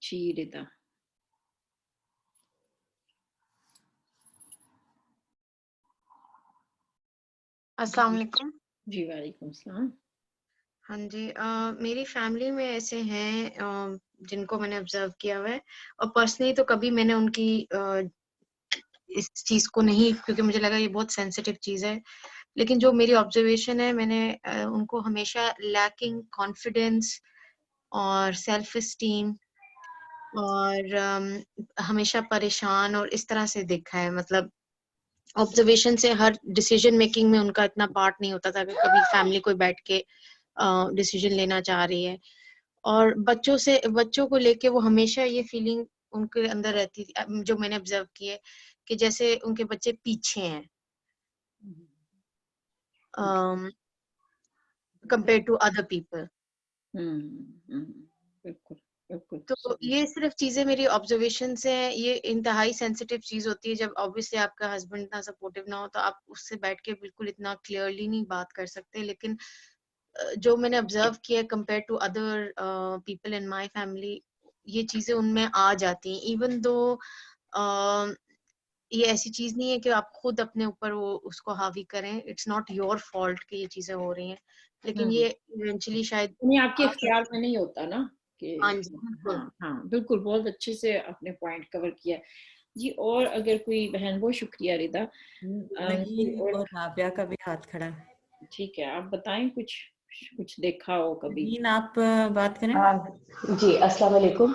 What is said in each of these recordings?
جی ردا. السلام علیکم. جی وعلیکم السلام. ہاں جی، میری فیملی میں ایسے ہیں جن کو میں نے آبزرو کیا ہوا ہے، اور پرسنلی تو کبھی میں نے ان کی اس چیز کو نہیں، کیونکہ مجھے لگا یہ بہت سینسیٹیو چیز ہے، لیکن جو میری آبزرویشن ہے، میں نے ان کو ہمیشہ لیکنگ کانفیڈینس اور سیلف اسٹیم اور ہمیشہ پریشان اور اس طرح سے دیکھا ہے. مطلب آبزرویشن سے ہر ڈیسیژن میکنگ میں ان کا اتنا پارٹ نہیں ہوتا تھا کہ کبھی فیملی کوئی بیٹھ کے ڈیسیژن لینا چاہ رہی ہے. اور بچوں کو لے کے وہ ہمیشہ یہ فیلنگ ان کے اندر رہتی تھی، جو میں نے آبزرو کی ہے، کہ جیسے ان کے بچے پیچھے ہیں کمپیئر ٹو ادر پیپل. بالکل بالکل. تو یہ صرف چیزیں میری آبزرویشن سے ہیں. یہ انتہائی سینسیٹیو چیز ہوتی ہے جب آبویسلی آپ کا ہسبینڈ اتنا سپورٹیو نہ ہو، تو آپ اس سے بیٹھ کے بالکل اتنا کلیئرلی نہیں بات کر سکتے. لیکن جو میں نے آبزرو کیا compare to other people in my family, یہ چیزیں ان میں آ جاتی ہیں. ایون دو یہ ایسی چیز نہیں ہے کہ آپ خود اپنے اوپر وہ اس کو حاوی کریں، اٹس ناٹ یور فالٹ کہ یہ چیزیں ہو رہی ہیں، لیکن یہ ایونچولی شاید آپ کے اختیار میں نہیں ہوتا نا کہ. ہاں جی بالکل. ہاں بالکل، بہت اچھے سے آپ نے پوائنٹ کور کیا جی. اور اگر کوئی بہن، بہت شکریہ ردا. اور رابعہ کا بھی ہاتھ کھڑا ہے. ٹھیک ہے، آپ بتائیں کچھ دیکھا ہو کبھی. آپ بات کریں. جی السلام علیکم.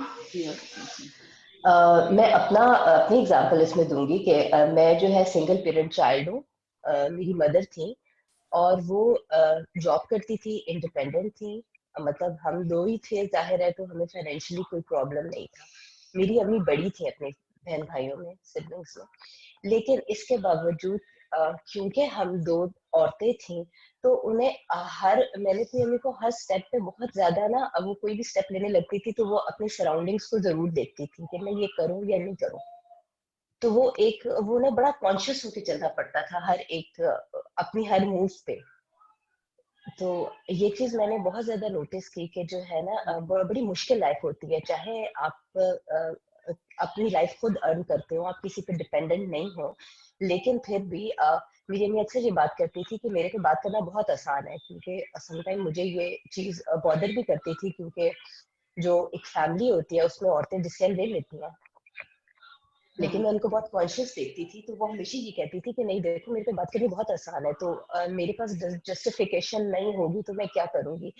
میں اپنی اگزامپل اس میں دوں گی کہ میں جو ہے سنگل پیرنٹ چائلڈ ہوں. میری مدر تھی اور وہ جاب کرتی تھی، انڈیپینڈنٹ تھی. مطلب ہم دو ہی تھے، ظاہر ہے تو ہمیں فائنینشلی کوئی پرابلم نہیں تھا. میری امی بڑی تھی اپنے بہن بھائیوں میں، سبلنگس میں. لیکن اس کے باوجود کیونکہ ہم دو عورتیں تھیں تو انہیں میں نے اپنی امی کو ہر اسٹیپ پہ بہت زیادہ نا، وہ کوئی بھی اسٹیپ لینے لگتی تھی تو وہ اپنے سراؤنڈنگس کو ضرور دیکھتی تھی کہ میں یہ کروں یا نہیں کروں. تو وہ نا بڑا کانشیس ہو کے چلنا پڑتا تھا ہر ایک اپنی ہر موو پہ. تو یہ چیز میں نے بہت زیادہ نوٹس کی کہ جو ہے نا بڑی مشکل لائف ہوتی ہے، چاہے آپ اپنی لائف خود ارن کرتے ہو، آپ کسی پہ ڈپینڈنٹ نہیں ہو، لیکن پھر بھی میری امی اکثر یہ بات کرتی تھی کہ میرے کو بات کرنا بہت آسان ہے، کیونکہ سم ٹائم مجھے یہ چیز بادر بھی کرتی تھی، کیونکہ جو ایک فیملی ہوتی ہے اس میں عورتیں ڈیسیژن لے لیتی ہیں. لیکن میں ان کو بہت کانشیس دیکھتی تھی تو وہ ہمیشہ یہ کہتی تھی کہ نہیں دیکھو میرے پہ بات کرنی بہت آسان ہے، تو میرے پاس جسٹیفیکیشن نہیں ہوگی تو میں کیا کروں گی.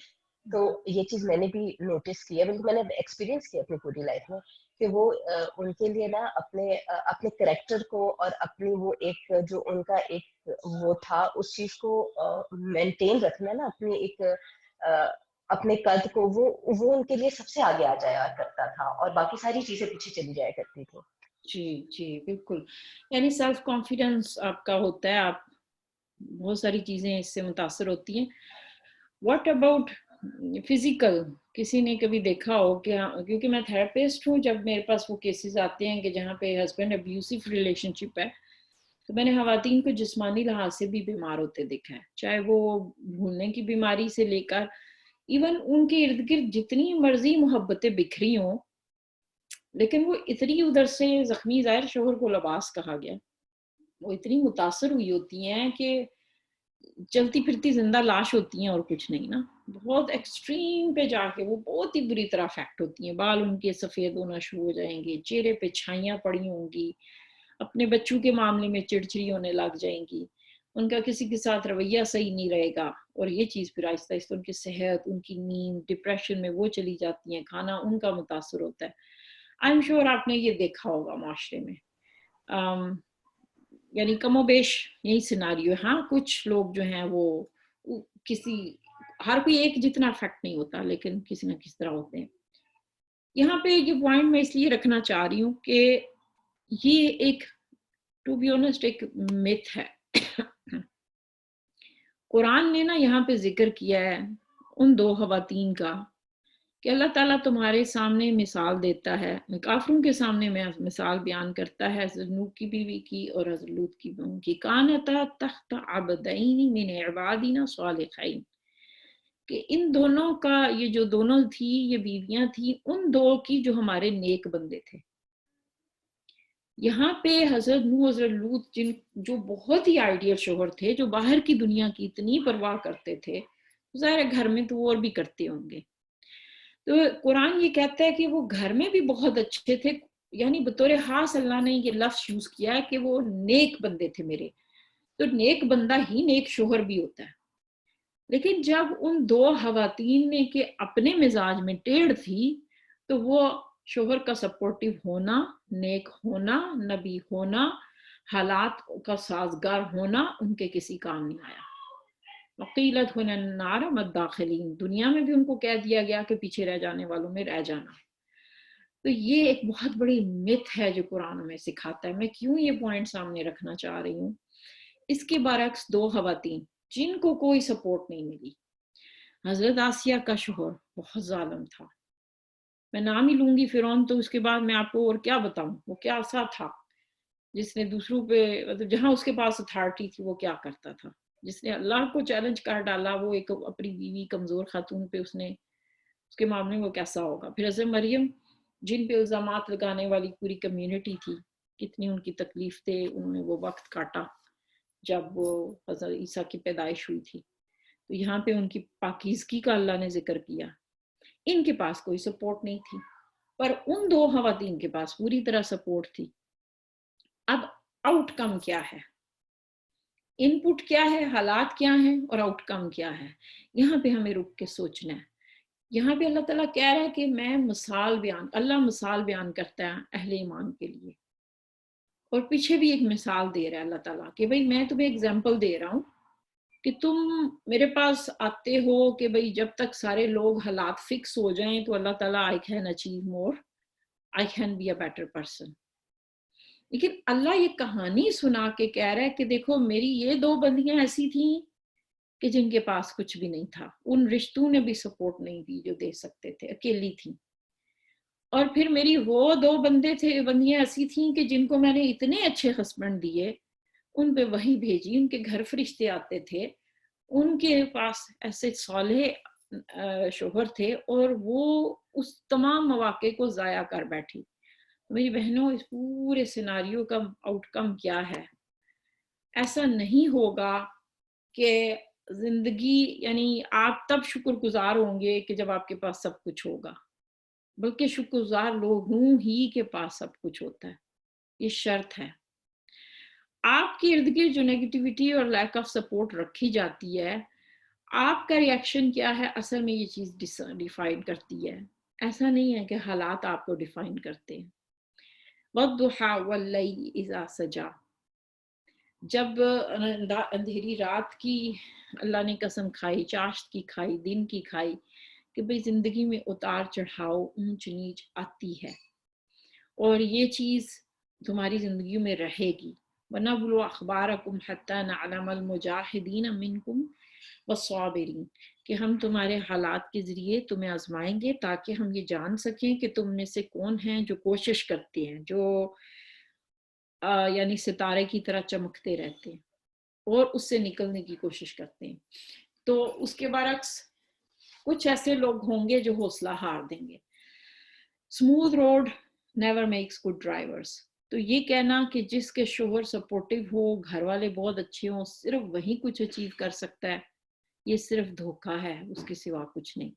تو یہ چیز میں نے بھی نوٹس کی ہے، بلکہ میں نے ایکسپیرینس کیا اپنی پوری لائف میں کہ وہ ان کے لیے نا اپنے کریکٹر کو اور اپنی وہ ایک جو ان کا ایک وہ تھا اس چیز کو مینٹین رکھنا نا، اپنی ایک اپنے قد کو، وہ ان کے لیے سب سے آگے آ جایا کرتا تھا اور باقی ساری چیزیں پیچھے چلی جایا کرتی تھی. جی جی بالکل. یعنی سیلف کانفیڈنس آپ کا ہوتا ہے، آپ بہت ساری چیزیں اس سے متاثر ہوتی ہیں. What about physical? کسی نے کبھی دیکھا ہو کہ، کیونکہ میں تھراپسٹ ہوں، جب میرے پاس وہ کیسز آتے ہیں کہ جہاں پہ ہسبینڈ ابیوسو ریلیشن شپ ہے، تو میں نے خواتین کو جسمانی لحاظ سے بھی بیمار ہوتے دیکھا ہے، چاہے وہ بھولنے کی بیماری سے لے کر ایون ان کے ارد گرد جتنی مرضی محبتیں بکھری ہوں، لیکن وہ اتنی ادھر سے زخمی، ظاہر شوہر کو لباس کہا گیا، وہ اتنی متاثر ہوئی ہوتی ہیں کہ چلتی پھرتی زندہ لاش ہوتی ہیں اور کچھ نہیں نا. بہت ایکسٹریم پہ جا کے وہ بہت ہی بری طرح افیکٹ ہوتی ہیں. بال ان کے سفید ہونا شروع ہو جائیں گے، چہرے پہ چھائیاں پڑی ہوں گی، اپنے بچوں کے معاملے میں چڑچڑی ہونے لگ جائیں گی، ان کا کسی کے ساتھ رویہ صحیح نہیں رہے گا، اور یہ چیز پھر آہستہ آہستہ ان کی صحت، ان کی نیند، ڈپریشن میں وہ چلی جاتی ہیں، کھانا ان کا متاثر ہوتا ہے. آئی ایم شیور آپ نے یہ دیکھا ہوگا معاشرے میں. یعنی کم و بیش یہی سیناریو ہے. ہاں کچھ لوگ جو ہیں وہ ہر کوئی ایک جتنا افیکٹ نہیں ہوتا، لیکن کسی نہ کسی طرح ہوتے ہیں. یہاں پہ یہ پوائنٹ میں اس لیے رکھنا چاہ رہی ہوں کہ یہ ایک ٹو بی آنسٹ ایک میتھ ہے. قرآن نے نا یہاں پہ ذکر کیا ہے ان دو خواتین کا کہ اللہ تعالیٰ تمہارے سامنے مثال دیتا ہے، کافروں کے سامنے میں مثال بیان کرتا ہے حضرت نوح کی بیوی کی اور حضرت لوط کی بیوی کی. کانتا تحت عبدین من عبادنا صالحین، کہ ان دونوں کا یہ جو دونوں تھی یہ بیویاں تھی ان دو کی جو ہمارے نیک بندے تھے. یہاں پہ حضرت نوح حضرت لوط جو بہت ہی آئیڈیل شوہر تھے, جو باہر کی دنیا کی اتنی پرواہ کرتے تھے, ظاہر ہے گھر میں تو وہ اور بھی کرتے ہوں گے. تو قرآن یہ کہتا ہے کہ وہ گھر میں بھی بہت اچھے تھے, یعنی بطور خاص اللہ نے یہ لفظ یوز کیا ہے کہ وہ نیک بندے تھے میرے. تو نیک بندہ ہی نیک شوہر بھی ہوتا ہے. لیکن جب ان دو خواتین نے کہ اپنے مزاج میں ٹیڑھ تھی, تو وہ شوہر کا سپورٹیو ہونا, نیک ہونا, نبی ہونا, حالات کا سازگار ہونا ان کے کسی کام نہیں آیا. وقیلت ہونا النار مت داخلین, دنیا میں بھی ان کو کہہ دیا گیا کہ پیچھے رہ جانے والوں میں رہ جانا. تو یہ ایک بہت بڑی مت ہے جو قرآن ہمیں سکھاتا ہے. میں کیوں یہ پوائنٹ سامنے رکھنا چاہ رہی ہوں, اس کے برعکس دو خواتین جن کو کوئی سپورٹ نہیں ملی. حضرت آسیہ کا شوہر بہت ظالم تھا, میں نام ہی لوں گی فرعون, تو اس کے بعد میں آپ کو اور کیا بتاؤں, وہ کیا ایسا تھا جس نے دوسروں پہ, مطلب جہاں اس کے پاس اتھارٹی تھی وہ کیا کرتا تھا, جس نے اللہ کو چیلنج کر ڈالا, وہ ایک اپنی بیوی کمزور خاتون پہ اس کے معاملے میں وہ کیسا ہوگا. پھر حضرت مریم جن پہ الزامات لگانے والی پوری کمیونٹی تھی, کتنی ان کی تکلیف تھے, انہوں نے وہ وقت کاٹا جب وہ حضرت عیسیٰ کی پیدائش ہوئی تھی. تو یہاں پہ ان کی پاکیزگی کا اللہ نے ذکر کیا. ان کے پاس کوئی سپورٹ نہیں تھی, پر ان دو خواتین کے پاس پوری طرح سپورٹ تھی. اب آؤٹ کم کیا ہے, ان پٹ کیا ہے, حالات کیا ہیں, اور آؤٹ کم کیا ہے, یہاں پہ ہمیں رک کے سوچنا ہے. یہاں پہ اللہ تعالیٰ کہہ رہا ہے کہ میں اللہ مثال بیان کرتا ہے اہل ایمان کے لیے, اور پیچھے بھی ایک مثال دے رہا ہے اللہ تعالیٰ کہ بھئی میں تمہیں ایگزامپل دے رہا ہوں کہ تم میرے پاس آتے ہو کہ بھئی جب تک سارے لوگ حالات فکس ہو جائیں تو اللہ تعالیٰ I can achieve more, I can be a better person. لیکن اللہ یہ کہانی سنا کے کہہ رہا ہے کہ دیکھو میری یہ دو بندیاں ایسی تھیں کہ جن کے پاس کچھ بھی نہیں تھا, ان رشتوں نے بھی سپورٹ نہیں دی جو دے سکتے تھے, اکیلی تھیں. اور پھر میری وہ دو بندیاں ایسی تھیں کہ جن کو میں نے اتنے اچھے ہسبینڈ دیے, ان پہ وہی بھیجی, ان کے گھر فرشتے آتے تھے, ان کے پاس ایسے صالح شوہر تھے, اور وہ اس تمام مواقع کو ضائع کر بیٹھی. میری بہنوں, اس پورے سیناریو کا آؤٹ کم کیا ہے؟ ایسا نہیں ہوگا کہ زندگی, یعنی آپ تب شکر گزار ہوں گے کہ جب آپ کے پاس سب کچھ ہوگا, بلکہ شکر گزار لوگوں ہی کے پاس سب کچھ ہوتا ہے. یہ شرط ہے. آپ کے ارد گرد جو نیگیٹیوٹی اور لیک آف سپورٹ رکھی جاتی ہے, آپ کا ریئیکشن کیا ہے, اصل میں یہ چیز ڈیفائن کرتی ہے. ایسا نہیں ہے کہ حالات آپ کو ڈیفائن کرتے ہیں. وَالضُّحَىٰ وَاللَّيْلِ إِذَا سَجَىٰ, جب اندھیری رات کی اللہ نے قسم کھائی, چاشت کی کھائی, دن کی کھائی, کہ بھئی زندگی میں اتار چڑھاؤ, اونچ نیچ آتی ہے, اور یہ چیز تمہاری زندگیوں میں رہے گی. وَنَبْلُوَ أَخْبَارَكُمْ حَتَّىٰ نَعْلَمَ الْمُجَاهِدِينَ مِنْكُمْ وَالصَّابِرِينَ, کہ ہم تمہارے حالات کے ذریعے تمہیں آزمائیں گے تاکہ ہم یہ جان سکیں کہ تم میں سے کون ہیں جو کوشش کرتے ہیں, جو یعنی ستارے کی طرح چمکتے رہتے ہیں اور اس سے نکلنے کی کوشش کرتے ہیں. تو اس کے برعکس کچھ ایسے لوگ ہوں گے جو حوصلہ ہار دیں گے. Smooth road never makes good drivers. تو یہ کہنا کہ جس کے شوہر سپورٹیو ہو, گھر والے بہت اچھے ہوں, صرف وہی کچھ اچیو کر سکتا ہے, یہ صرف دھوکہ ہے, اس کے سوا کچھ نہیں.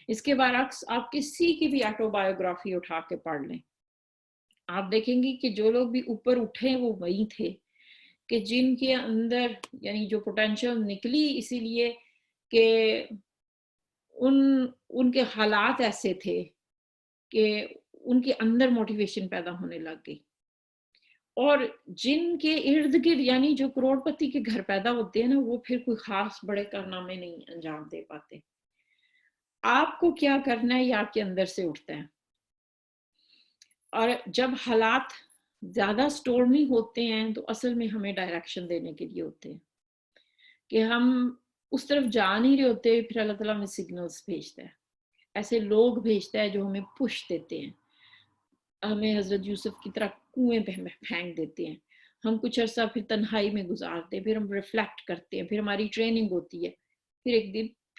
اس کے برعکس آپ کسی کی بھی آٹو بایوگرافی اٹھا کے پڑھ لیں, آپ دیکھیں گی کہ جو لوگ بھی اوپر اٹھے وہ وہی تھے کہ جن کے اندر یعنی جو پوٹینشیل نکلی اسی لیے کہ ان کے حالات ایسے تھے کہ ان کے اندر موٹیویشن پیدا ہونے لگ گئی. اور جن کے ارد گرد یعنی جو کروڑ پتی کے گھر پیدا ہوتے ہیں نا, وہ پھر کوئی خاص بڑے کارنامے نہیں انجام دے پاتے. آپ کو کیا کرنا ہے یہ آپ کے اندر سے اٹھتا ہے. اور جب حالات زیادہ سٹورمی ہوتے ہیں تو اصل میں ہمیں ڈائریکشن دینے کے لیے ہوتے ہیں کہ ہم اس طرف جا نہیں رہے ہوتے, پھر اللہ تعالیٰ ہمیں سگنلز بھیجتا ہے, ایسے لوگ بھیجتا ہے جو ہمیں پش دیتے ہیں, ہمیں حضرت یوسف کی طرح کنویں پہ ہمیں پھینک دیتے ہیں. ہم کچھ عرصہ پھر تنہائی میں گزارتے ہیں, پھر ہم ریفلیکٹ کرتے ہیں, پھر ہماری ٹریننگ ہوتی ہے, پھر ایک دن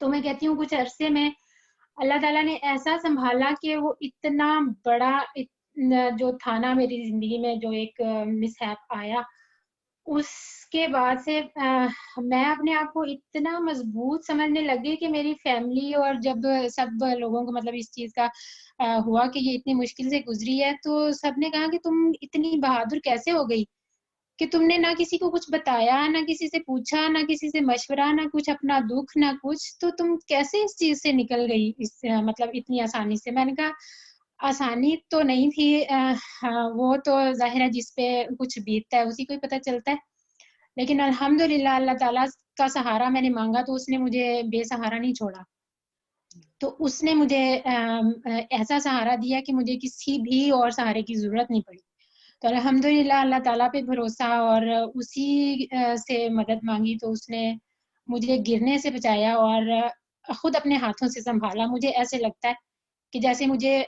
تو میں کہتی ہوں کچھ عرصے میں اللہ تعالیٰ نے ایسا سنبھالا کہ وہ اتنا بڑا جو تھا نا میری زندگی میں جو ایک مس ہیپ آیا، اس کے بعد سے میں اپنے آپ کو اتنا مضبوط سمجھنے لگی کہ میری فیملی اور جب سب لوگوں کو مطلب اس چیز کا ہوا کہ یہ اتنی مشکل سے گزری ہے، تو سب نے کہا کہ تم اتنی بہادر کیسے ہو گئی کہ تم نے نہ کسی کو کچھ بتایا، نہ کسی سے پوچھا، نہ کسی سے مشورہ، نہ کچھ اپنا دکھ، نہ کچھ، تو تم کیسے اس چیز سے نکل گئی اس مطلب اتنی آسانی سے؟ میں نے کہا آسانی تو نہیں تھی، وہ تو ظاہر ہے جس پہ کچھ بیتتا ہے اسی کو ہی پتہ چلتا ہے، لیکن الحمدللہ اللہ تعالیٰ کا سہارا میں نے مانگا تو اس نے مجھے بے سہارا نہیں چھوڑا، تو اس نے مجھے ایسا سہارا دیا کہ مجھے کسی بھی اور سہارے کی ضرورت نہیں پڑی۔ تو الحمدللہ اللہ تعالیٰ پہ بھروسہ اور اسی سے مدد مانگی تو اس نے مجھے گرنے سے بچایا اور خود اپنے ہاتھوں سے سنبھالا۔ مجھے ایسے لگتا ہے کہ جیسے مجھے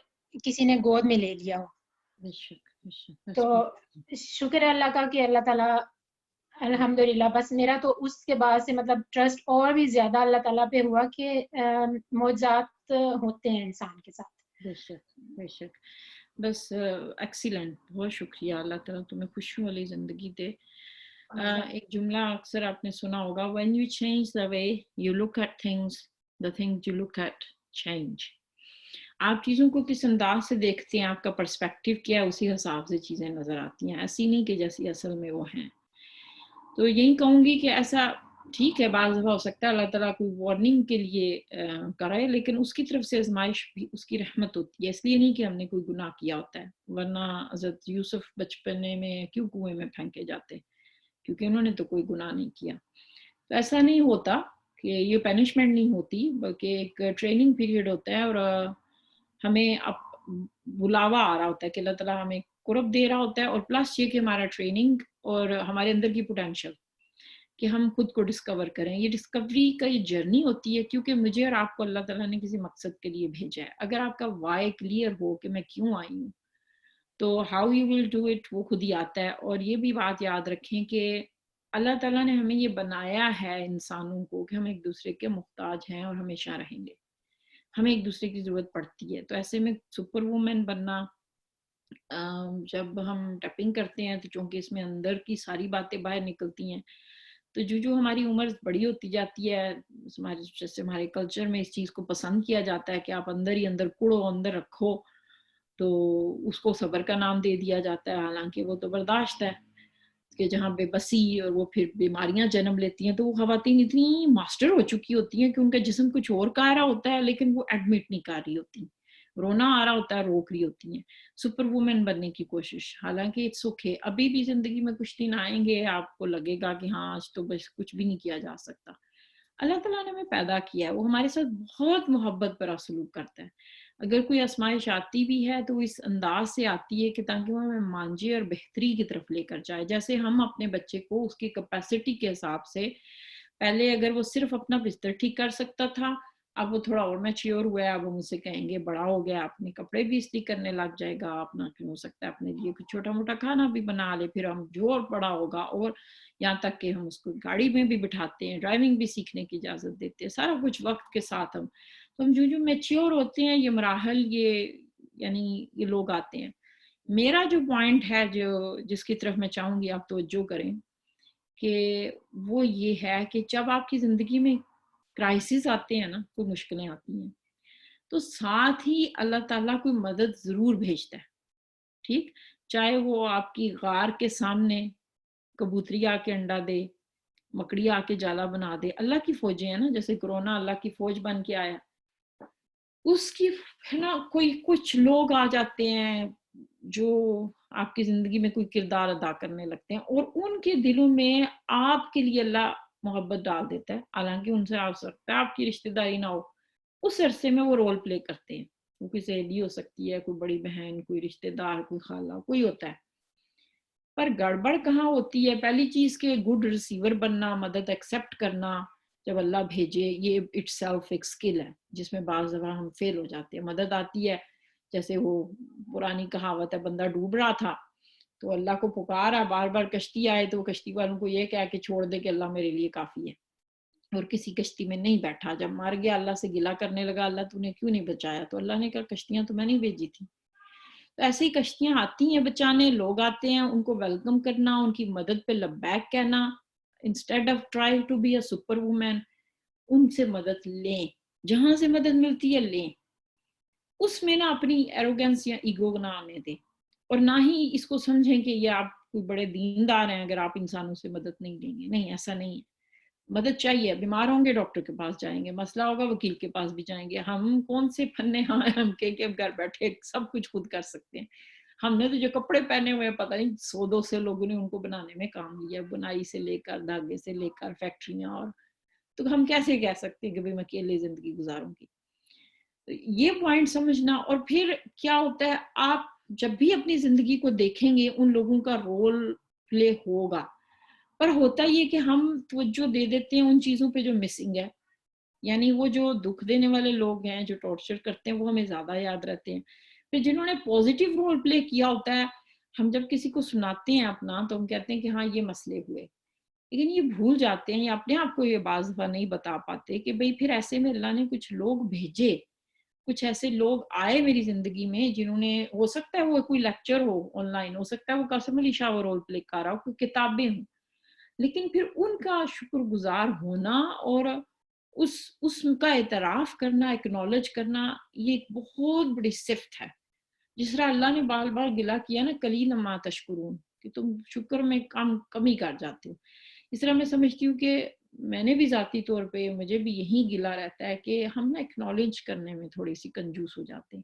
کسی نے گود میں لے لیا ہو۔ تو شکر اللہ کا کہ اللہ تعالیٰ الحمدللہ، بس میرا تو اس کے بعد سے مطلب ٹرسٹ اور بھی زیادہ اللہ تعالیٰ پہ ہوا کہ معجزات ہوتے ہیں انسان کے ساتھ۔ بے شک بے شک، بس ایکسیلنٹ، بہت شکریہ، اللہ تعالیٰ تمہیں خوشیوں والی زندگی دے۔ ایک جملہ اکثر آپ نے سنا ہوگا، when you change the way you look at things, the things you look at change۔ آپ چیزوں کو کس انداز سے دیکھتے ہیں، آپ کا پرسپیکٹیو کیا ہے، اسی حساب سے چیزیں نظر آتی ہیں، ایسی نہیں کہ جیسی اصل میں وہ ہیں۔ تو یہی کہوں گی کہ ایسا ٹھیک ہے بعض دفعہ ہو سکتا ہے اللہ تعالیٰ کوئی وارننگ کے لیے کرائے، لیکن اس کی طرف سے آزمائش بھی اس کی رحمت ہوتی ہے، اس لیے نہیں کہ ہم نے کوئی گناہ کیا ہوتا ہے، ورنہ حضرت یوسف بچپنے میں کیوں کنویں میں پھینکے جاتے، کیونکہ انہوں نے تو کوئی گناہ نہیں کیا۔ تو ایسا نہیں ہوتا کہ یہ پینشمنٹ نہیں ہوتی، بلکہ ایک ٹریننگ پیریڈ ہوتا ہے، اور ہمیں اب بلاوا آ رہا ہوتا ہے کہ اللہ تعالیٰ ہمیں قرب دے رہا ہوتا ہے، اور پلس یہ کہ ہمارا ٹریننگ اور ہمارے اندر کی پوٹینشل کہ ہم خود کو ڈسکور کریں، یہ ڈسکوری کا یہ جرنی ہوتی ہے، کیونکہ مجھے اور آپ کو اللہ تعالیٰ نے کسی مقصد کے لیے بھیجا ہے۔ اگر آپ کا وائی کلیئر ہو کہ میں کیوں آئی ہوں، تو how you will do it وہ خود ہی آتا ہے۔ اور یہ بھی بات یاد رکھیں کہ اللہ تعالیٰ نے ہمیں یہ بنایا ہے انسانوں کو کہ ہم ایک دوسرے کے محتاج ہیں اور ہمیشہ رہیں گے، ہمیں ایک دوسرے کی ضرورت پڑتی ہے۔ تو ایسے میں سپر وومن بننا، جب ہم ٹیپنگ کرتے ہیں تو چونکہ اس میں اندر کی ساری باتیں باہر نکلتی ہیں، تو جو ہماری عمر بڑی ہوتی جاتی ہے، جیسے ہمارے کلچر میں اس چیز کو پسند کیا جاتا ہے کہ آپ اندر ہی اندر کوڑو اندر رکھو، تو اس کو صبر کا نام دے دیا جاتا ہے، حالانکہ وہ تو برداشت ہے کہ جہاں بے بسی اور وہ پھر بیماریاں جنم لیتی ہیں۔ تو وہ خواتین اتنی ماسٹر ہو چکی ہوتی ہیں کہ ان کا جسم کچھ اور کہہ رہا ہوتا ہے لیکن وہ ایڈمٹ نہیں کر رہی ہوتی، رونا آ رہا ہوتا ہے روک رہی ہوتی ہیں، سپر وومن بننے کی کوشش۔ حالانکہ اٹس اوکے، ابھی بھی زندگی میں کچھ دن آئیں گے آپ کو لگے گا کہ ہاں آج تو بس کچھ بھی نہیں کیا جا سکتا۔ اللہ تعالیٰ نے ہمیں پیدا کیا ہے، وہ ہمارے ساتھ بہت محبت برا سلوک کرتا ہے۔ اگر کوئی آزمائش آتی بھی ہے تو اس انداز سے آتی ہے کہ تاکہ وہ ہمیں مانجے اور بہتری کی طرف لے کر جائے۔ جیسے ہم اپنے بچے کو اس کی کیپیسٹی کے حساب سے، پہلے اگر وہ صرف اپنا بستر ٹھیک کر سکتا تھا، اب وہ تھوڑا اور میچیور ہوا ہے، اب ہم اسے کہیں گے بڑا ہو گیا، اپنے کپڑے بھی استری کرنے لگ جائے گا، اپنا کیوں ہو سکتا ہے اپنے لیے کچھ چھوٹا موٹا کھانا بھی بنا لے، پھر ہم جو اور بڑا ہوگا، اور یہاں تک کہ ہم اس کو گاڑی میں بھی بٹھاتے ہیں، ڈرائیونگ بھی سیکھنے کی اجازت دیتے ہیں، سارا کچھ وقت کے ساتھ ہم جو میچیور ہوتے ہیں، یہ مراحل، یہ لوگ آتے ہیں۔ میرا جو پوائنٹ ہے جس کی طرف میں چاہوں گی آپ توجہ کریں، کہ وہ یہ ہے کہ جب آپ کی زندگی میں کرائسس آتے ہیں نا، کوئی مشکلیں آتی ہیں، تو ساتھ ہی اللہ تعالیٰ کوئی مدد ضرور بھیجتا ہے، ٹھیک؟ چاہے وہ آپ کی غار کے سامنے کبوتری آ کے انڈا دے، مکڑی آ کے جالا بنا دے، اللہ کی فوجیں ہیں نا، جیسے کرونا اللہ کی فوج بن کے آیا، اس کی ہے نا، کوئی کچھ لوگ آ جاتے ہیں جو آپ کی زندگی میں کوئی کردار ادا کرنے لگتے ہیں، اور ان کے دلوں میں آپ کے لیے اللہ محبت ڈال دیتا ہے، حالانکہ ان سے آ سکتا ہے آپ کی رشتہ داری نہ ہو، اس عرصے میں وہ رول پلے کرتے ہیں، وہ کوئی سہیلی ہو سکتی ہے، کوئی بڑی بہن، کوئی رشتہ دار، کوئی خالہ، کوئی ہوتا ہے۔ پر گڑبڑ کہاں ہوتی ہے؟ پہلی چیز کہ گڈ ریسیور بننا، مدد ایکسیپٹ کرنا جب اللہ بھیجے، یہ اٹ سیلف ایک سکل ہے جس میں بعض دفعہ ہم فیل ہو جاتے ہیں۔ مدد آتی ہے، جیسے وہ پرانی کہاوت ہے، بندہ ڈوب رہا تھا تو اللہ کو پکارا، بار بار کشتی آئے تو وہ کشتی والوں کو یہ کہہ کے چھوڑ دے کہ اللہ میرے لیے کافی ہے، اور کسی کشتی میں نہیں بیٹھا. جب مر گیا اللہ سے گلا کرنے لگا اللہ تو نے کیوں نہیں بچایا, تو اللہ نے کہا کشتیاں تو میں نہیں بھیجی تھی. تو ایسے ہی کشتیاں آتی ہیں بچانے, لوگ آتے ہیں ان کو ویلکم کرنا, ان کی مدد پہ لبیک کہنا, instead of try to be a super woman, ان سے مدد لیں, جہاں سے مدد ملتی ہے لیں. اس میں نا اپنی ایروگنس یا ایگو نہ آنے دیں, اور نہ ہی اس کو سمجھیں کہ یہ آپ کوئی بڑے دیندار ہیں اگر آپ انسانوں سے مدد نہیں لیں گے. نہیں, ایسا نہیں ہے. مدد چاہیے, بیمار ہوں گے ڈاکٹر کے پاس جائیں گے, مسئلہ ہوگا وکیل کے پاس بھی جائیں گے. ہم کون سے پھنے ہیں ہم کہ اب گھر بیٹھے سب کچھ خود کر سکتے ہیں. ہم نے تو جو کپڑے پہنے ہوئے پتہ نہیں 100-200 لوگوں نے ان کو بنانے میں کام لیا, بنائی سے لے کر دھاگے سے لے کر فیکٹریاں, اور تو ہم کیسے کہہ سکتے ہیں کہ میں اکیلے زندگی گزاروں گی. یہ پوائنٹ سمجھنا. اور پھر کیا ہوتا ہے, آپ جب بھی اپنی زندگی کو دیکھیں گے ان لوگوں کا رول پلے ہوگا, پر ہوتا یہ کہ ہم توجہ دے دیتے ہیں ان چیزوں پہ جو مسنگ ہے. یعنی وہ جو دکھ دینے والے لوگ ہیں, جو ٹارچر کرتے ہیں, وہ ہمیں زیادہ یاد رہتے ہیں. پھر جنہوں نے پازیٹیو رول پلے کیا ہوتا ہے, ہم جب کسی کو سناتے ہیں اپنا تو ہم کہتے ہیں کہ ہاں یہ مسئلے ہوئے, لیکن یہ بھول جاتے ہیں یا اپنے آپ کو یہ بعض دفعہ نہیں بتا پاتے کہ بھئی پھر ایسے میں اللہ نے کچھ لوگ بھیجے, کچھ ایسے لوگ آئے میری زندگی میں جنہوں نے, ہو سکتا ہے وہ کوئی لیکچر ہو آن لائن, ہو سکتا ہے وہ قاسم علی شاہ وہ رول پلے کر رہا ہو, کوئی کتابیں ہوں, لیکن پھر ان کا شکر گزار ہونا اور اس کا اعتراف کرنا, اکنالج کرنا, یہ ایک بہت بڑی صفت ہے. جس طرح اللہ نے بار بار گلا کیا نا, قلیلا ما تشکرون, کہ تم شکر میں کمی کر جاتے ہو. اس طرح میں سمجھتی ہوں کہ میں نے بھی ذاتی طور پہ مجھے بھی یہی گلا رہتا ہے کہ ہم نا اکنالج کرنے میں تھوڑی سی کنجوس ہو جاتے ہیں.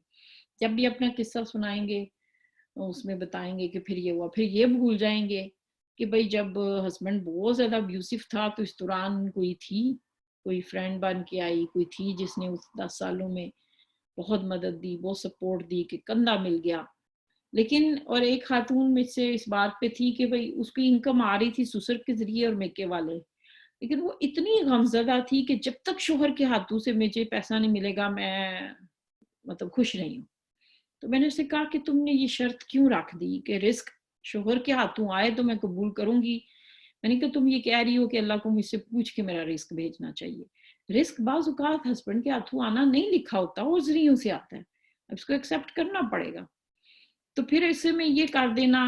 جب بھی اپنا قصہ سنائیں گے اس میں بتائیں گے کہ پھر یہ ہوا, پھر یہ بھول جائیں گے کہ بھئی جب ہسبینڈ بہت زیادہ ابیوسو تھا تو اس دوران کوئی تھی, کوئی فرینڈ بن کے آئی, کوئی تھی جس نے اس 10 سالوں میں بہت مدد دی, بہت سپورٹ دی کہ کندھا مل گیا. لیکن اور ایک خاتون مجھ سے اس بات پہ تھی کہ بھئی اس کی انکم آ رہی تھی سسر کے ذریعے اور میکے والے, لیکن وہ اتنی غمزدہ تھی کہ جب تک شوہر کے ہاتھوں سے مجھے پیسہ نہیں ملے گا میں مطلب خوش نہیں ہوں. تو میں نے اسے کہا کہ تم نے یہ شرط کیوں رکھ دی کہ رزق شوہر کے ہاتھوں آئے تو میں قبول کروں گی, میں نے کہا تم یہ کہہ رہی ہو کہ اللہ کو مجھ سے پوچھ کے میرا رزق بھیجنا چاہیے. رزق بعض اوقات ہسبینڈ کے ہاتھوں آنا نہیں لکھا ہوتا, وہ ذریعوں سے آتا ہے, اب اس کو ایکسیپٹ کرنا پڑے گا. تو پھر اس میں یہ کر دینا,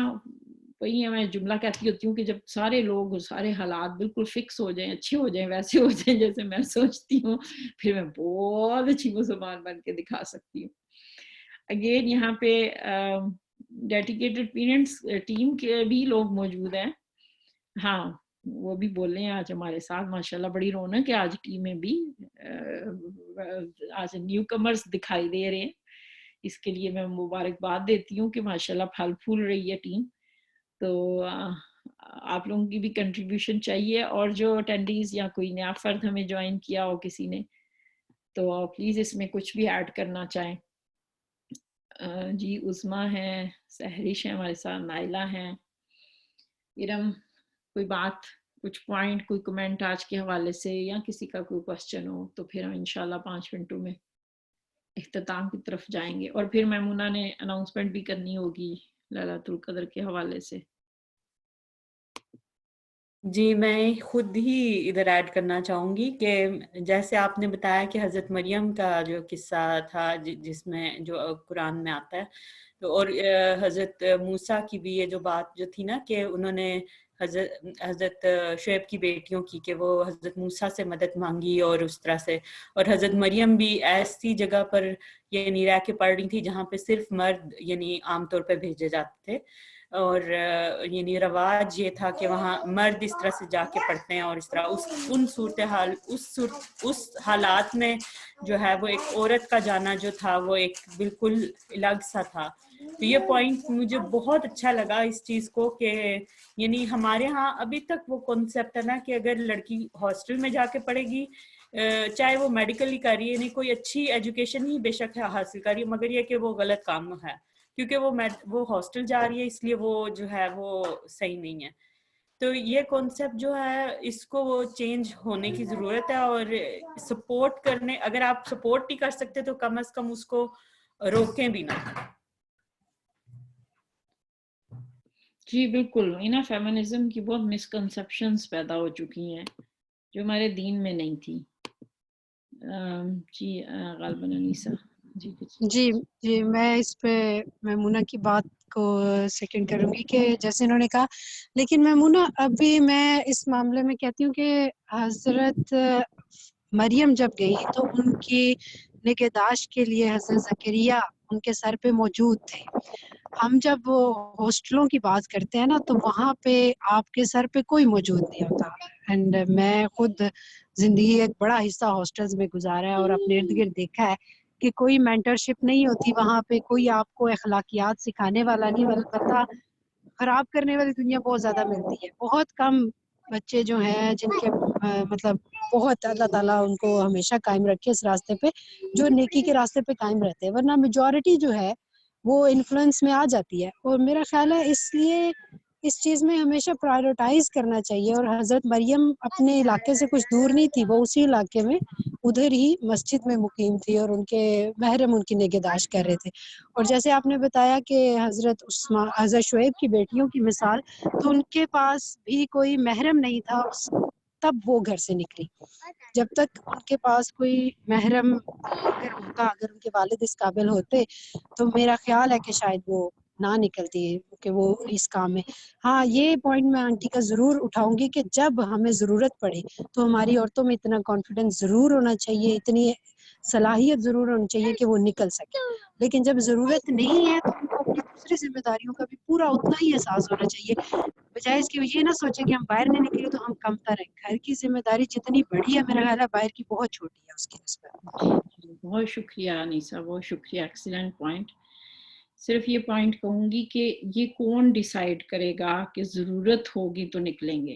وہی میں جملہ کہتی ہوتی ہوں کہ جب سارے لوگ سارے حالات بالکل فکس ہو جائیں, اچھے ہو جائیں, ویسے ہو جائیں جیسے میں سوچتی ہوں, پھر میں بہت اچھی مسلمان بن کے دکھا سکتی ہوں. اگین یہاں پہ ڈیڈیکیٹڈ پیرنٹس ٹیم کے بھی لوگ موجود ہیں, ہاں وہ بھی بول رہے ہیں آج ہمارے ساتھ, ماشاءاللہ بڑی رونق ہے آج ٹیم میں بھی, آج نیو کمرز دکھائی دے رہے ہیں, اس کے لیے میں مبارکباد دیتی ہوں کہ ماشاءاللہ پھل پھول رہی ہے ٹیم. تو آپ لوگوں کی بھی کنٹریبیوشن چاہیے, اور جو اٹینڈیز یا کوئی نیا فرد ہمیں جوائن کیا ہو کسی نے تو پلیز اس میں کچھ بھی ایڈ کرنا چاہیں. جی عظمیٰ ہیں, سحرش ہیں ہمارے ساتھ, نائلہ ہیں, ارم کوئی بات, کچھ پوائنٹ, کوئی کمنٹ آج کے حوالے سے, یا کسی کا کوئی کوسچن ہو تو پھر ہم انشاءاللہ 5 منٹوں میں اختتام کی طرف جائیں گے. اور پھر میمونہ نے اناؤنسمنٹ بھی کرنی ہوگی لیلۃ القدر کے حوالے سے. جی میں خود ہی ادھر ایڈ کرنا چاہوں گی کہ جیسے آپ نے بتایا کہ حضرت مریم کا جو قصہ تھا جس میں جو قرآن میں آتا ہے, تو اور حضرت موسیٰ کی بھی یہ جو بات جو تھی نا کہ انہوں نے حضرت شعیب کی بیٹیوں کی کہ وہ حضرت موسیٰ سے مدد مانگی اور اس طرح سے, اور حضرت مریم بھی ایسی جگہ پر یعنی رہ کے پڑھ رہی تھی جہاں پہ صرف مرد یعنی عام طور پہ بھیجے جاتے تھے, اور یعنی رواج یہ تھا کہ وہاں مرد اس طرح سے جا کے پڑھتے ہیں, اور اس طرح ان صورتحال اس حالات میں جو ہے وہ ایک عورت کا جانا جو تھا وہ ایک بالکل الگ سا تھا. تو یہ پوائنٹ مجھے بہت اچھا لگا اس چیز کو کہ یعنی ہمارے ہاں ابھی تک وہ کانسیپٹ ہے نا کہ اگر لڑکی ہاسٹل میں جا کے پڑھے گی, چاہے وہ میڈیکل ہی کر رہی ہے, یعنی کوئی اچھی ایجوکیشن ہی بے شک ہے حاصل کر رہی ہے, مگر یہ کہ وہ غلط کام ہے کیونکہ وہ ہاسٹل جا رہی ہے, اس لیے وہ جو ہے وہ صحیح نہیں ہے. تو یہ کانسیپٹ جو ہے اس کو وہ چینج ہونے کی ضرورت ہے, اور سپورٹ کرنے, اگر آپ سپورٹ نہیں کر سکتے تو کم از کم اس کو روکیں بھی نہ. جی بالکل, فیمنزم کی بہت مسکنسیپشنز پیدا ہو چکی ہیں, جو ہمارے دین میں نہیں تھی. جی غالباً انیسا جی کچھ. جی میں اس پہ میمونہ کی بات کو سیکنڈ کروں گی کہ جیسے انہوں نے کہا، لیکن میمونہ ابھی میں اس معاملے میں کہتی ہوں کہ حضرت مریم جب گئی تو ان کی نگہداشت کے لیے حضرت زکریا ان کے سر پہ موجود تھے. ہم جب ہاسٹلوں کی بات کرتے ہیں نا تو وہاں پہ آپ کے سر پہ کوئی موجود نہیں ہوتا. اینڈ میں خود زندگی ایک بڑا حصہ ہاسٹلز میں گزارا ہے اور اپنے ارد گرد دیکھا ہے کہ کوئی مینٹرشپ نہیں ہوتی وہاں پہ، کوئی آپ کو اخلاقیات سکھانے والا نہیں، البتہ خراب کرنے والی دنیا بہت زیادہ ملتی ہے. بہت کم بچے جو ہیں جن کے مطلب بہت اللہ تعالیٰ ان کو ہمیشہ قائم رکھے اس راستے پہ، جو نیکی کے راستے پہ قائم رہتے ہیں، ورنہ میجورٹی جو ہے وہ انفلوئنس میں آ جاتی ہے. اور میرا خیال ہے اس لیے اس چیز میں ہمیشہ پرائیورٹائز کرنا چاہیے. اور حضرت مریم اپنے علاقے سے کچھ دور نہیں تھی، وہ اسی علاقے میں ادھر ہی مسجد میں مقیم تھی اور ان کے محرم ان کی نگہداشت کر رہے تھے. اور جیسے آپ نے بتایا کہ حضرت شعیب کی بیٹیوں کی مثال، تو ان کے پاس بھی کوئی محرم نہیں تھا تب وہ گھر سے نکلی. جب تک ان کے پاس کوئی محرم اگر ہوتا، اگر ان کے والد اس قابل ہوتے تو میرا خیال ہے کہ شاید وہ نہ نکلتی کہ وہ اس کام میں. ہاں یہ پوائنٹ میں آنٹی کا ضرور اٹھاؤں گی کہ جب ہمیں ضرورت پڑے تو ہماری عورتوں میں اتنا کانفیڈنس ضرور ہونا چاہیے، اتنی صلاحیت ضرور ہونی چاہیے کہ وہ نکل سکے. لیکن جب ضرورت نہیں ہے تو ان کو اپنی دوسری ذمہ داریوں کا بھی پورا اتنا ہی احساس ہونا چاہیے، بجائے اس کے یہ نہ سوچے کہ ہم باہر نہیں نکلے تو ہم کم تر ہیں. گھر کی ذمہ داری جتنی بڑی ہے میرا خیال ہے باہر کی بہت چھوٹی ہے اس کی نسبت. جی بہت شکریہ انیسا، بہت شکریہ، ایکسیلنٹ پوائنٹ. صرف یہ پوائنٹ کہوں گی کہ یہ کون ڈیسائیڈ کرے گا کہ ضرورت ہوگی تو نکلیں گے.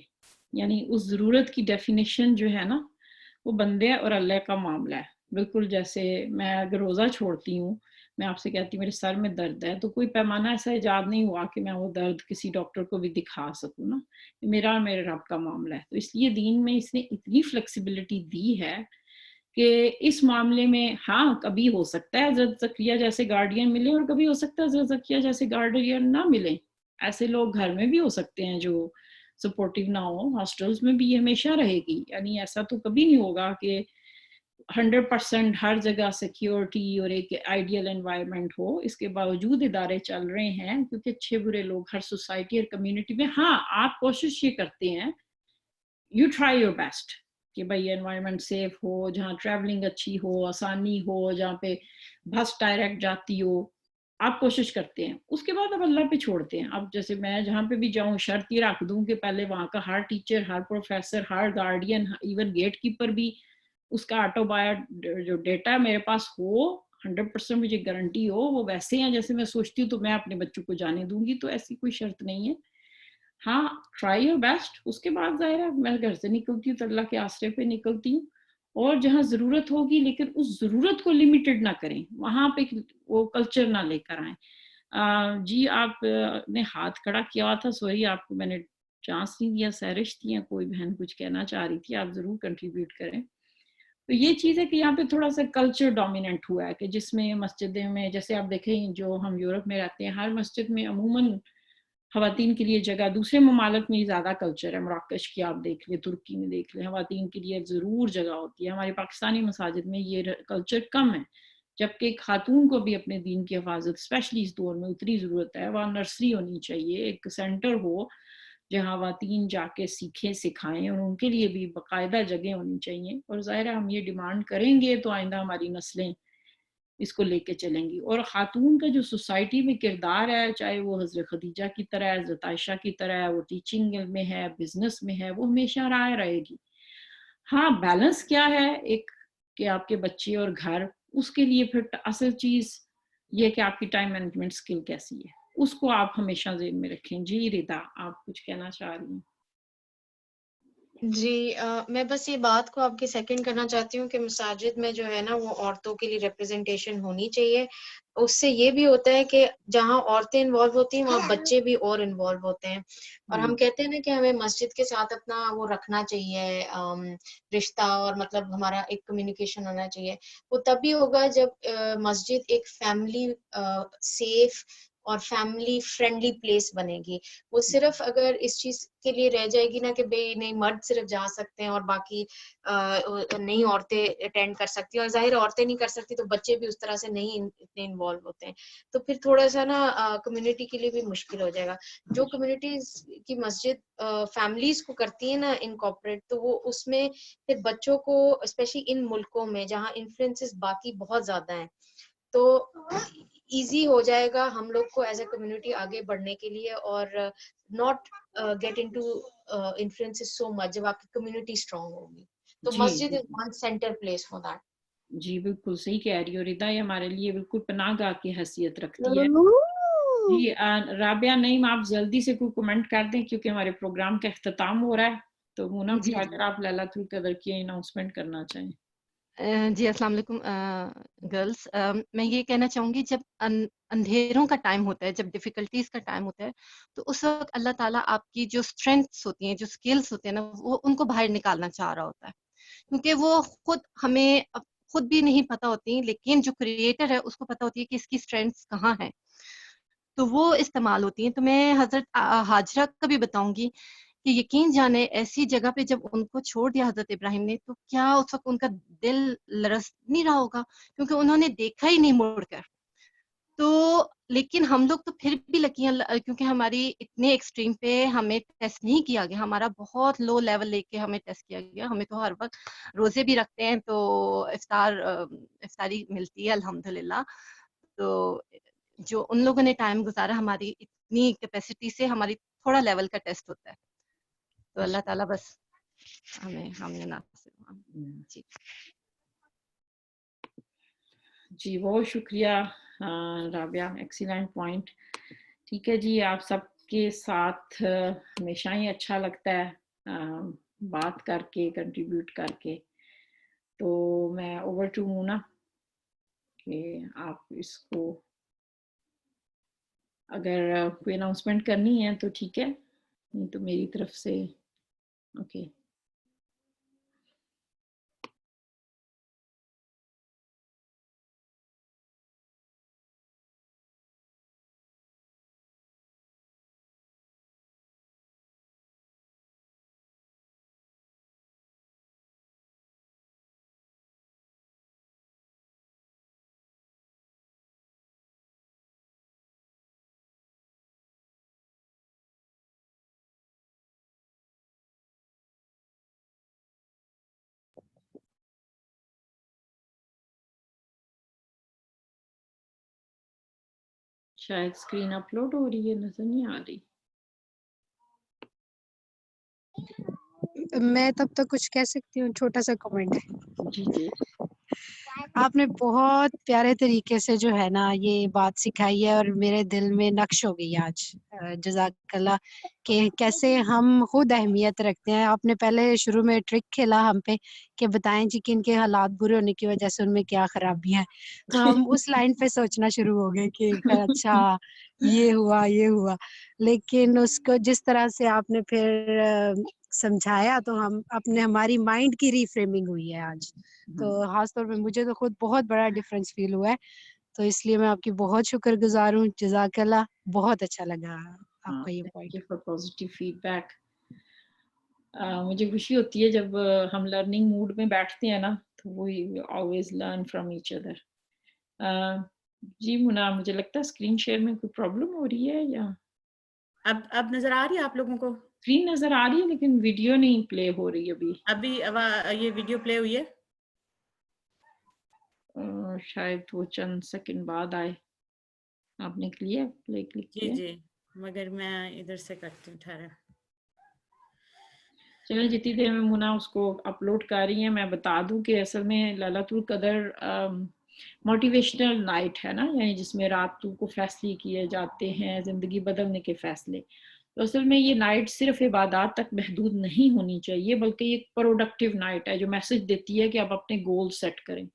یعنی اس ضرورت کی ڈیفینیشن جو ہے نا وہ بندے اور اللہ کا معاملہ ہے. بالکل جیسے میں اگر روزہ چھوڑتی ہوں، میں آپ سے کہتی ہوں میرے سر میں درد ہے، تو کوئی پیمانہ ایسا ایجاد نہیں ہوا کہ میں وہ درد کسی ڈاکٹر کو بھی دکھا سکوں نا. میرا اور میرے رب کا معاملہ ہے. تو اس لیے دین میں اس نے اتنی فلیکسیبلٹی دی ہے کہ اس معاملے میں ہاں کبھی ہو سکتا ہے حضرت زکریا جیسے گارڈین ملے اور کبھی ہو سکتا ہے حضرت زکریا جیسے گارڈین نہ ملے. ایسے لوگ گھر میں بھی ہو سکتے ہیں جو سپورٹیو نہ ہو. ہاسٹلز میں بھی یہ ہمیشہ رہے گی. یعنی ایسا تو کبھی نہیں ہوگا کہ 100% ہر جگہ سیکیورٹی اور ایک آئیڈیل انوائرمنٹ ہو. اس کے باوجود ادارے چل رہے ہیں کیونکہ اچھے برے لوگ ہر سوسائٹی اور کمیونٹی میں. ہاں آپ کوشش یہ کرتے ہیں، یو ٹرائی یور بیسٹ کہ بھائی انوائرمنٹ سیف ہو، جہاں ٹریولنگ اچھی ہو، آسانی ہو، جہاں پہ بس ڈائریکٹ جاتی ہو، آپ کوشش کرتے ہیں. اس کے بعد اب اللہ پہ چھوڑتے ہیں. اب جیسے میں جہاں پہ بھی جاؤں شرط یہ رکھ دوں کہ پہلے وہاں کا ہر ٹیچر، ہر پروفیسر، ہر گارڈین، ایون گیٹ کیپر بھی اس کا آٹو بایو جو ڈیٹا میرے پاس ہو، 100% مجھے گارنٹی ہو وہ ویسے ہیں جیسے میں سوچتی ہوں تو میں اپنے بچوں کو جانے دوں گی. تو ایسی کوئی شرط نہیں ہے. ہاں ٹرائی یور بیسٹ. اس کے بعد ظاہر ہے میں گھر سے نکلتی ہوں تو اللہ کے آسرے پہ نکلتی ہوں، اور جہاں ضرورت ہوگی لیکن اس ضرورت کو لمیٹڈ نہ کریں، وہاں پہ وہ کلچر نہ لے کر آئیں. جی آپ نے ہاتھ کھڑا کیا ہوا تھا، سوری آپ کو میں نے چانس نہیں دیا. سہرش تھی یا کوئی بہن کچھ کہنا چاہ رہی تھی، آپ ضرور کنٹریبیوٹ کریں. تو یہ چیز ہے کہ یہاں پہ تھوڑا سا کلچر ڈومیننٹ ہوا ہے کہ جس میں مسجدیں میں جیسے آپ دیکھیں جو ہم یورپ میں رہتے ہیں ہر مسجد میں عموماً خواتین کے لیے جگہ، دوسرے ممالک میں زیادہ کلچر ہے. مراکش کی آپ دیکھ لیں، ترکی میں دیکھ لیں، خواتین کے لیے ضرور جگہ ہوتی ہے. ہمارے پاکستانی مساجد میں یہ کلچر کم ہے، جبکہ ایک خاتون کو بھی اپنے دین کی حفاظت اسپیشلی اس دور میں اتنی ضرورت ہے. وہاں نرسری ہونی چاہیے، ایک سینٹر ہو جہاں خواتین جا کے سیکھیں سکھائیں، اور ان کے لیے بھی باقاعدہ جگہ ہونی چاہیے. اور ظاہر ہے ہم یہ ڈیمانڈ کریں گے تو آئندہ ہماری نسلیں اس کو لے کے چلیں گی. اور خاتون کا جو سوسائٹی میں کردار ہے، چاہے وہ حضرت خدیجہ کی طرح ہے، حضرت عائشہ کی طرح ہے، وہ ٹیچنگ میں ہے، بزنس میں ہے، وہ ہمیشہ رہے گی. ہاں بیلنس کیا ہے ایک کہ آپ کے بچے اور گھر، اس کے لیے پھر اصل چیز یہ کہ آپ کی ٹائم مینجمنٹ سکل کیسی ہے، اس کو آپ ہمیشہ ذہن میں رکھیں. جی ردا آپ کچھ کہنا چاہ رہی ہیں؟ جی میں بس یہ بات کو آپ کی سیکنڈ کرنا چاہتی ہوں کہ مساجد میں جو ہے نا وہ عورتوں کے لیے ریپرزنٹیشن ہونی چاہیے. اس سے یہ بھی ہوتا ہے کہ جہاں عورتیں انوالو ہوتی ہیں وہاں بچے بھی اور انوالو ہوتے ہیں. اور ہم کہتے ہیں نا کہ ہمیں مسجد کے ساتھ اپنا وہ رکھنا چاہیے رشتہ، اور مطلب ہمارا ایک کمیونیکیشن ہونا چاہیے. وہ تب بھی ہوگا جب مسجد ایک فیملی سیف اور فیملی فرینڈلی پلیس بنے گی. وہ صرف اگر اس چیز کے لیے رہ جائے گی نا کہ بھئی نہیں مرد صرف جا سکتے ہیں اور باقی نہیں عورتیں اٹینڈ کر سکتی, اور ظاہر عورتیں نہیں کر سکتی تو بچے بھی اس طرح سے نہیں اتنے انوالو ہوتے ہیں, تو پھر تھوڑا سا نا کمیونٹی کے لیے بھی مشکل ہو جائے گا. جو کمیونٹیز کی مسجد فیملیز کو کرتی ہیں نا انکارپوریٹ, تو وہ اس میں پھر بچوں کو اسپیشلی ان ملکوں میں جہاں انفلوئنسز باقی بہت زیادہ ہیں, تو ایزی ہو جائے گا ہم لوگ کو ایز اے کمیونٹی آگے بڑھنے کے لیے, اور not get into influences so much جب آپ کی کمیونٹی اسٹرانگ ہوگی. تو جی مسجد is one centre place for that. جی بالکل صحیح کہہ رہی ہو ردا, یہ ہمارے لیے بالکل پناہ گاہ کی حیثیت رکھتی ہے. جی رابعہ نعیم, آپ جلدی سے کوئی کمنٹ کر دیں کیونکہ ہمارے پروگرام کا اختتام ہو رہا ہے. تو مونا جی اگر آپ لیلۃ القدر کی اناؤنسمنٹ کرنا چاہیں. جی السلام علیکم گرلس. میں یہ کہنا چاہوں گی جب اندھیروں کا ٹائم ہوتا ہے, جب ڈیفیکلٹیز کا ٹائم ہوتا ہے, تو اس وقت اللہ تعالیٰ آپ کی جو اسٹرینگس ہوتی ہیں, جو اسکلس ہوتے ہیں نا, وہ ان کو باہر نکالنا چاہ رہا ہوتا ہے, کیونکہ وہ ہمیں خود بھی نہیں پتہ ہوتی, لیکن جو کریٹر ہے اس کو پتہ ہوتی ہے کہ اس کی اسٹرینگس کہاں ہیں, تو وہ استعمال ہوتی ہیں. تو میں حضرت ہاجرہ کا بھی بتاؤں گی کہ یقین جانے ایسی جگہ پہ جب ان کو چھوڑ دیا حضرت ابراہیم نے, تو کیا اس وقت ان کا دل لرز نہیں رہا ہوگا, کیونکہ انہوں نے دیکھا ہی نہیں مڑ کر. تو لیکن ہم لوگ تو پھر بھی لکی ہیں, کیونکہ ہماری اتنے ایکسٹریم پہ ہمیں ٹیسٹ نہیں کیا گیا, ہمارا بہت لو لیول لے کے ہمیں ٹیسٹ کیا گیا. ہمیں تو ہر وقت روزے بھی رکھتے ہیں, تو افطاری ملتی ہے الحمدللہ. تو جو ان لوگوں نے ٹائم گزارا, ہماری اتنی کیپیسٹی سے ہماری تھوڑا لیول کا ٹیسٹ ہوتا ہے. تو اللہ تعالیٰ بس ہمیں ناصر. جی جی بہت شکریہ رابعہ, ایکسیلنٹ پوائنٹ. ٹھیک ہے جی, آپ سب کے ساتھ ہمیشہ ہی اچھا لگتا ہے بات کر کے, کنٹریبیوٹ کر کے. تو میں اوور ٹو مونا کہ آپ اس کو اگر کوئی اناؤنسمنٹ کرنی ہے تو ٹھیک ہے, نہیں تو میری طرف سے اوکے. شاید اسکرین اپلوڈ ہو رہی ہے, نظر نہیں آ رہی. میں تب تک کچھ کہہ سکتی ہوں, چھوٹا سا کمنٹ ہے. جی جی آپ نے بہت پیارے طریقے سے جو ہے نا یہ بات سکھائی ہے, اور میرے دل میں نقش ہو گئی آج. جزاک اللہ, کہ کیسے ہم خود اہمیت رکھتے ہیں. آپ نے پہلے شروع میں ٹرک کھیلا ہم پہ کہ بتائیں جی کہ ان کے حالات برے ہونے کی وجہ سے ان میں کیا خرابی ہیں, تو ہم اس لائن پہ سوچنا شروع ہو گئے کہ اچھا یہ ہوا. لیکن اس کو جس طرح سے آپ نے پھر سمجھایا, تو ہماری مائنڈ کی ری فریمنگ ہوئی ہے آج. تو خاص طور پہ مجھے تو خود بہت بڑا ڈفرینس فیل ہوا ہے, تو اس لیے میں آپ کی بہت شکر گزار ہوں. جزاک اللہ, بہت اچھا لگا آپ کا یہ point. For positive feedback. مجھے خوشی ہوتی ہے جب ہم لرننگ موڈ میں بیٹھتے ہیں نا, تو we always learn from each other. جی مونا, مجھے لگتا ہے اسکرین شیئر میں کوئی پرابلم ہو رہی ہے, یا اب نظر آ رہی ہے آپ لوگوں کو؟ اسکرین نظر آ رہی ہے لیکن ویڈیو نہیں پلے ہو رہی ابھی یہ ویڈیو پلے ہوئی ہے, شاید وہ چند سیکنڈ بعد آئے. آپ نے کلک کیا؟ جی مگر میں ادھر سے کرتی ہوں, ٹھہرا. چلیں جتنی دیر میں مونا اس کو اپلوڈ کر رہی ہیں, میں بتا دوں کہ اصل میں لیلۃ القدر موٹیویشنل نائٹ ہے نا, یعنی جس میں راتوں کو فیصلے کیے جاتے ہیں, زندگی بدلنے کے فیصلے. تو اصل میں یہ نائٹ صرف عبادات تک محدود نہیں ہونی چاہیے, بلکہ یہ پروڈکٹیو نائٹ ہے جو میسج دیتی ہے کہ آپ اپنے گول سیٹ کریں,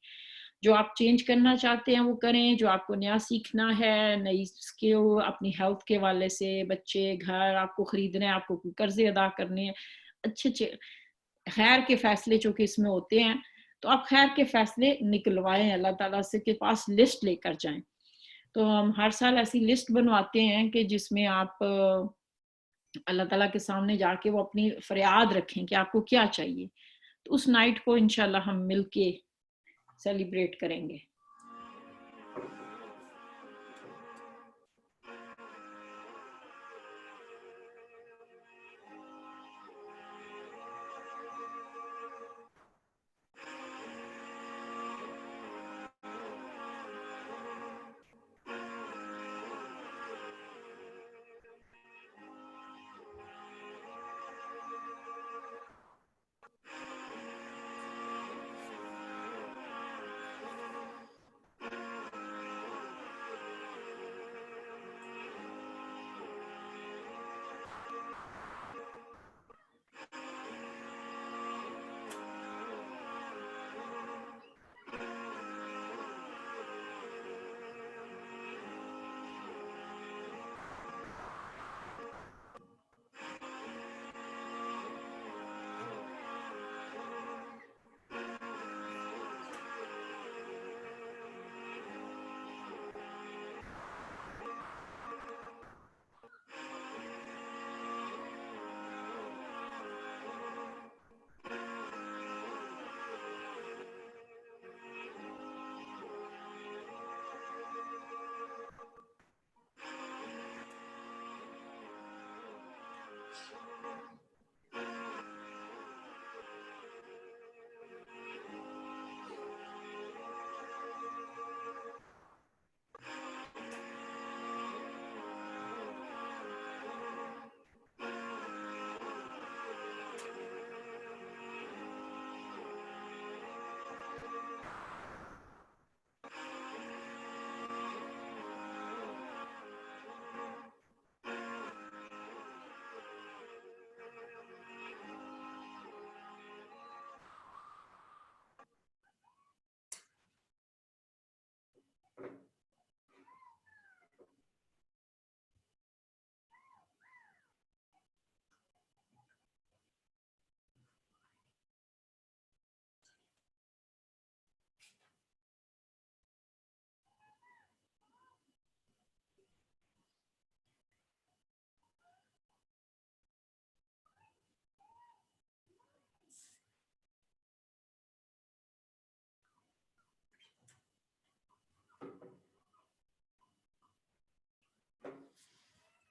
جو آپ چینج کرنا چاہتے ہیں وہ کریں, جو آپ کو نیا سیکھنا ہے, نئی اسکل اپنی ہیلتھ کے والے سے, بچے, گھر آپ کو خریدنا ہے, آپ کو کوئی قرضے ادا کرنے ہیں, اچھے خیر کے فیصلے چونکہ اس میں ہوتے ہیں, تو آپ خیر کے فیصلے نکلوائیں اللہ تعالیٰ سے کے پاس, لسٹ لے کر جائیں. تو ہم ہر سال ایسی لسٹ بنواتے ہیں کہ جس میں آپ اللہ تعالیٰ کے سامنے جا کے وہ اپنی فریاد رکھیں کہ آپ کو کیا چاہیے. تو اس نائٹ کو انشاءاللہ ہم مل کے سیلیبریٹ کریں گے.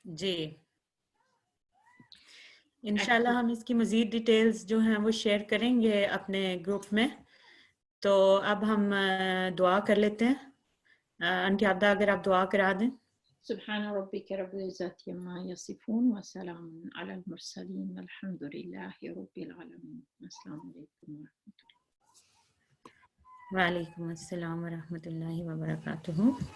جی انشاءاللہ ہم اس کی مزید ڈیٹیلز جو ہیں وہ شیئر کریں گے اپنے گروپ میں. تو اب ہم دعا کر لیتے ہیں. انٹی عبدہ اگر آپ دعا کرا دیں. سبحان ربک رب العزت عما یصفون وسلام علی المرسلین والحمد للہ رب العالمین. السلام علیکم ورحمۃ اللہ. وعلیکم السلام ورحمۃ اللہ وبرکاتہ.